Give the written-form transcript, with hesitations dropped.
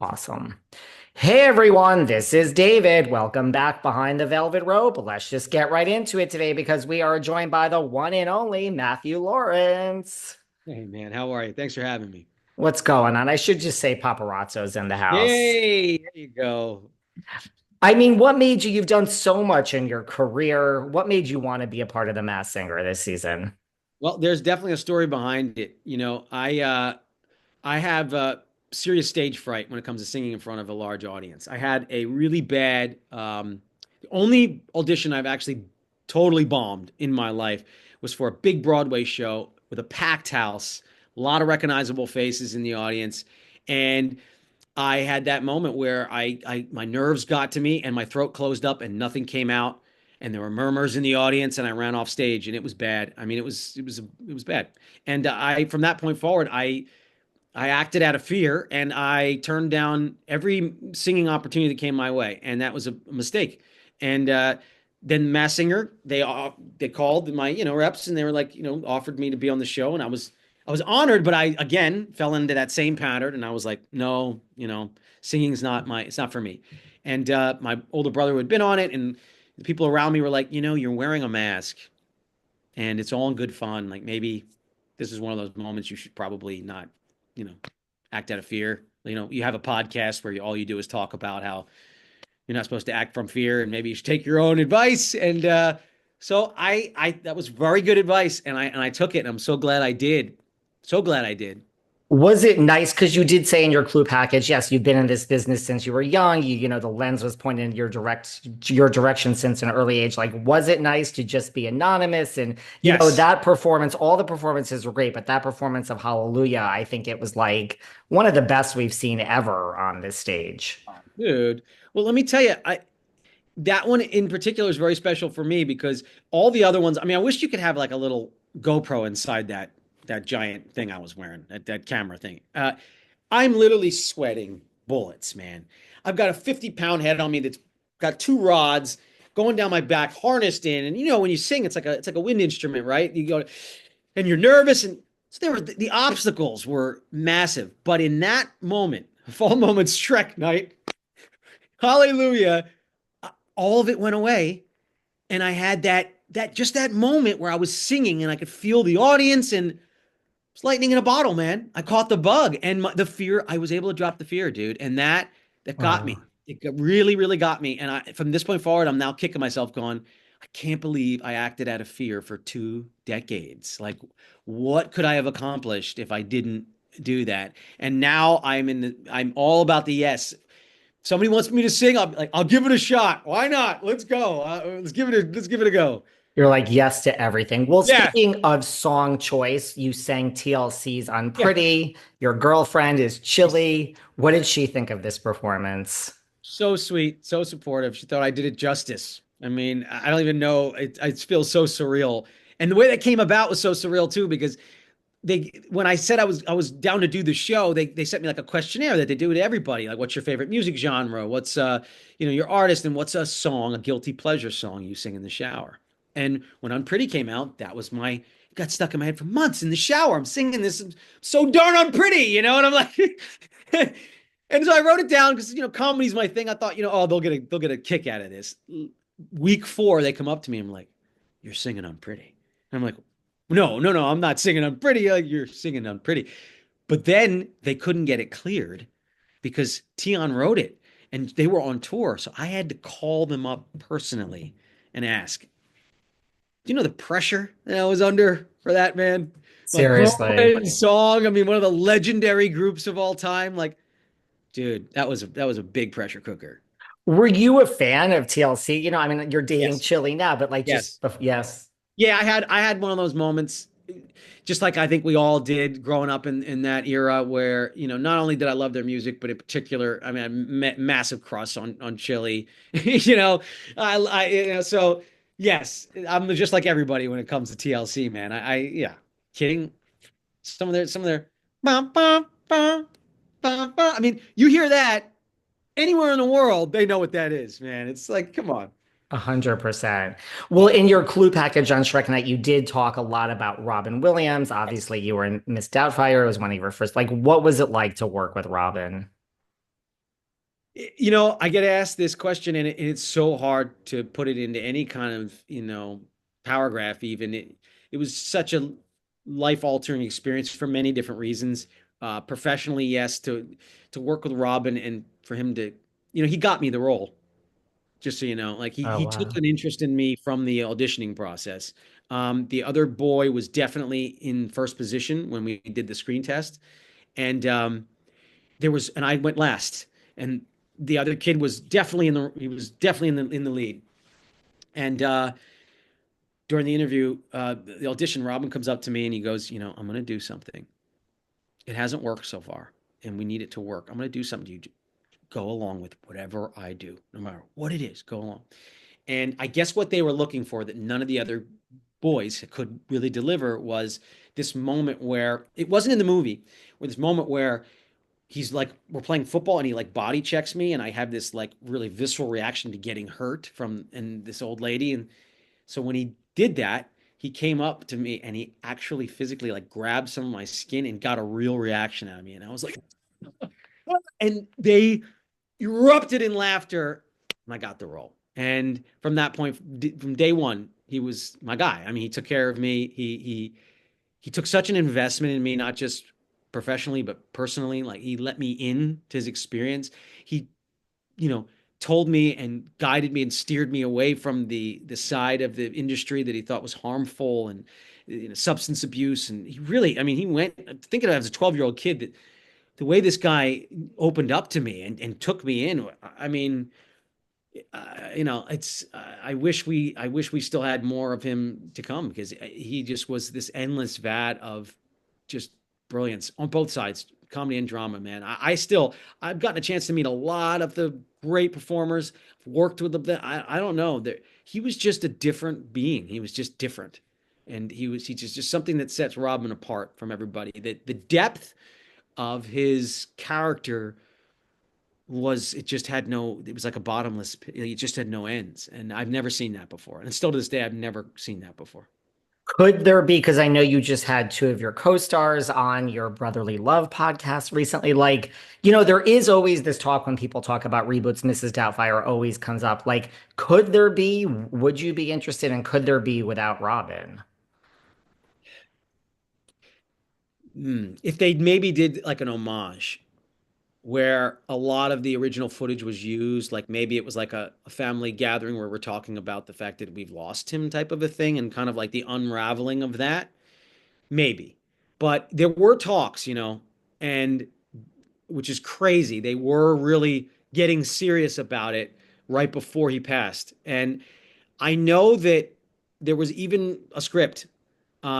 Awesome. Hey everyone, this is David. Welcome back behind the velvet rope. Let's just get right into it today because we are joined by the one and only Matthew Lawrence. Hey man, how are you? Thanks for having me. What's going on? I should just say paparazzo's in the house. Yay! There you go. I mean, what made you, you've done so much in your career. What made you want to be a part of the Masked Singer this season? Well, there's definitely a story behind it. I have serious stage fright when it comes to singing in front of a large audience. I had a really bad the only audition I've actually totally bombed in my life was for a big Broadway show with a packed house, a lot of recognizable faces in the audience, and I had that moment where my nerves got to me and my throat closed up and nothing came out and there were murmurs in the audience and I ran off stage and it was bad. I mean, it was bad. And I from that point forward, I acted out of fear and I turned down every singing opportunity that came my way, and that was a mistake. And then Mass Singer, they called my reps and they were like offered me to be on the show, and I was honored, but I again fell into that same pattern, and I was like, no, singing's not it's not for me. And my older brother who had been on it, and the people around me were like, you're wearing a mask, and it's all in good fun. Like maybe this is one of those moments you should probably not, you know, act out of fear. You have a podcast where all you do is talk about how you're not supposed to act from fear, and maybe you should take your own advice. And so I that was very good advice, and I took it, and I'm so glad I did. So glad I did. Was it nice? Because you did say in your clue package, yes, you've been in this business since you were young. The lens was pointed in your direction since an early age. Like, was it nice to just be anonymous? And Yes. that performance, all the performances were great, but that performance of Hallelujah, I think it was like one of the best we've seen ever on this stage. Dude. Well, let me tell you, I that one in particular is very special for me because all the other ones, I mean, I wish you could have like a little GoPro inside that giant thing I was wearing, that camera thing. I'm literally sweating bullets, man. I've got a 50-pound head on me that's got two rods going down my back, harnessed in. And when you sing, it's like a wind instrument, right? You go and you're nervous, and so the obstacles were massive. But in that moment, fall moment, Shrek night, hallelujah, all of it went away, and I had that moment where I was singing and I could feel the audience, and it's lightning in a bottle, man. I caught the bug, and the fear. I was able to drop the fear, dude, and that got Oh. me. Really, really got me. And from this point forward, I'm now kicking myself, going, I can't believe I acted out of fear for 2 decades. Like, what could I have accomplished if I didn't do that? And now I'm all about the yes. Somebody wants me to sing, I'll give it a shot. Why not? Let's go. Let's give it a go. You're like yes to everything. Well, Yeah, speaking of song choice, you sang TLC's yeah. Unpretty. Your girlfriend is Chilli. What did she think of this performance? So sweet, so supportive. She thought I did it justice. I mean, I don't even know. It feels so surreal. And the way that came about was so surreal too, because when I said I was down to do the show, they sent me like a questionnaire that they do to everybody. Like, what's your favorite music genre? What's your artist, and what's a song, a guilty pleasure song you sing in the shower? And when Unpretty came out, that was my it got stuck in my head for months in the shower. I'm singing this, I'm so darn unpretty, and I'm like and so I wrote it down because comedy's my thing. I thought, oh, they'll get a kick out of this. Week 4, they come up to me. I'm like, you're singing Unpretty. And I'm like, no, no, no, I'm not singing Unpretty. Like, you're singing Unpretty. But then they couldn't get it cleared because Tion wrote it and they were on tour. So I had to call them up personally and ask, do you know the pressure that I was under for that, man? Like, Seriously. growing song. I mean, one of the legendary groups of all time. Like, dude, that was a big pressure cooker. Were you a fan of TLC? I mean, you're dating Yes. Chili now, but like Yes. yes. Yeah, I had one of those moments, just like I think we all did growing up in that era, where not only did I love their music, but in particular, I mean, I met massive crush on Chili. So yes, I'm just like everybody when it comes to TLC, man. Yeah, kidding. Some of their, bum, bum, bum, bum, bum. I mean, you hear that anywhere in the world, they know what that is, man. It's like, come on. 100%. Well, in your clue package on Shrek Night, you did talk a lot about Robin Williams. Obviously, you were in Miss Doubtfire. It was one of your first. Like, what was it like to work with Robin? I get asked this question, and it's so hard to put it into any kind of, paragraph even. It was such a life-altering experience for many different reasons. Professionally, yes, to work with Robin and for him to, he got me the role, just so you know. Like Oh he took wow. an interest in me from the auditioning process. The other boy was definitely in first position when we did the screen test. And and I went last, and the other kid was definitely he was definitely in the lead. And during the interview, the audition, Robin comes up to me and he goes, I'm going to do something. It hasn't worked so far, and we need it to work. I'm going to do something. You go along with whatever I do, no matter what it is. Go along. And I guess what they were looking for that none of the other boys could really deliver was this moment where it wasn't in the movie, where this moment where he's like, we're playing football and he like body checks me, and I have this like really visceral reaction to getting hurt from and this old lady. And so when he did that, he came up to me and he actually physically like grabbed some of my skin and got a real reaction out of me. And I was like, and they erupted in laughter, and I got the role. And from that point, from day one, he was my guy. I mean, he took care of me. He took such an investment in me, not just professionally but personally. Like he let me in to his experience. He, you know, told me and guided me and steered me away from the side of the industry that he thought was harmful and substance abuse. And he really, I mean, he went thinking of it as a 12-year-old kid that the way this guy opened up to me and took me in. I mean, it's I wish we still had more of him to come because he just was this endless vat of just brilliance on both sides, comedy and drama, man. I've gotten a chance to meet a lot of the great performers, worked with them. I don't know that he was just a different being. He was just different. And he just something that sets Robin apart from everybody. That the depth of his character was it just had no it was like a bottomless pit. It just had no ends, and I've never seen that before, and still to this day I've never seen that before. Could there be, because I know you just had two of your co-stars on your Brotherly Love podcast recently, like, there is always this talk when people talk about reboots, Mrs. Doubtfire always comes up. Like, could there be, would you be interested, and could there be without Robin? If they maybe did like an homage where a lot of the original footage was used, like maybe it was like a family gathering where we're talking about the fact that we've lost him type of a thing and kind of like the unraveling of that, maybe. But there were talks, and which is crazy. They were really getting serious about it right before he passed. And I know that there was even a script